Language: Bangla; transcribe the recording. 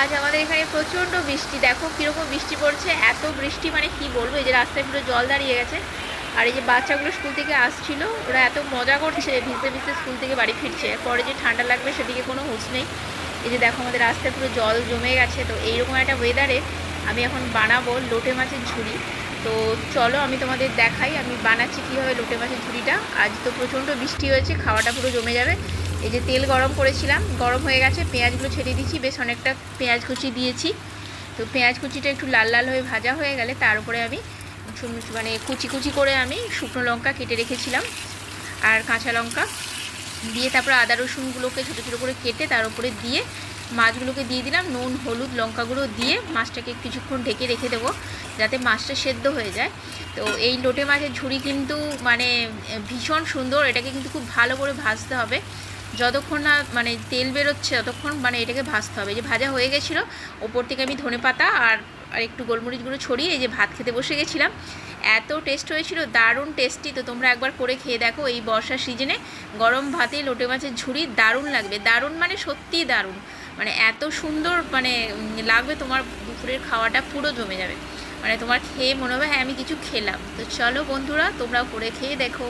আজ আমাদের এখানে প্রচণ্ড বৃষ্টি, দেখো কীরকম বৃষ্টি পড়ছে। এত বৃষ্টি মানে কি বলবো, এই যে রাস্তায় পুরো জল দাঁড়িয়ে গেছে। আর এই যে বাচ্চাগুলো স্কুল থেকে আসছিল, ওরা এত মজা করছে, ভিজতে ভিজতে স্কুল থেকে বাড়ি ফিরছে। পরে যে ঠান্ডা লাগবে সেদিকে কোনো হুঁশ নেই। এই যে দেখো আমাদের রাস্তায় পুরো জল জমে গেছে। তো এইরকম একটা ওয়েদারে আমি এখন বানাবো লোটে মাছের ঝুড়ি। তো চলো আমি তোমাদের দেখাই আমি বানাচ্ছি কীভাবে লোটে মাছের ঝুড়িটা। আজ তো প্রচণ্ড বৃষ্টি হয়েছে, খাওয়াটা পুরো জমে যাবে। এই যে তেল গরম করেছিলাম, গরম হয়ে গেছে, পেঁয়াজগুলো ছেড়ে দিচ্ছি, বেশ অনেকটা পেঁয়াজ কুচি দিয়েছি। তো পেঁয়াজ কুচিটা একটু লাল লাল হয়ে ভাজা হয়ে গেলে তার উপরে আমি মানে কুচি কুচি করে আমি শুকনো লঙ্কা কেটে রেখেছিলাম আর কাঁচা লঙ্কা দিয়ে তারপরে আদা রসুনগুলোকে ছোটো ছোটো করে কেটে তার উপরে দিয়ে মাছগুলোকে দিয়ে দিলাম, নুন হলুদ লঙ্কা গুঁড়ো দিয়ে মাছটাকে কিছুক্ষণ ঢেকে রেখে দেবো যাতে মাছটা সেদ্ধ হয়ে যায়। তো এই লোটে মাছের ঝুড়ি কিন্তু মানে ভীষণ সুন্দর, এটাকে কিন্তু খুব ভালো করে ভাজতে হবে। যতক্ষণ না মানে তেল বেরোচ্ছে ততক্ষণ মানে এটাকে ভাজতে হবে। যে ভাজা হয়ে গেছিলো, ওপর থেকে আমি ধনেপাতা আর একটু গোলমরিচ গুঁড়ো ছড়িয়ে এই যে ভাত খেতে বসে গেছিলাম। এত টেস্ট হয়েছিল, দারুণ টেস্টি। তো তোমরা একবার করে খেয়ে দেখো, এই বর্ষার সিজনে গরম ভাতে লোটে মাছের ঝুড়ি দারুণ লাগবে, দারুণ মানে সত্যিই দারুণ, মানে এত সুন্দর মানে লাগবে, তোমার দুপুরের খাওয়াটা পুরো জমে যাবে। মানে তোমার খেয়ে মনে হবে হ্যাঁ আমি কিছু খেলাম। তো চলো বন্ধুরা, তোমরাও করে খেয়ে দেখো।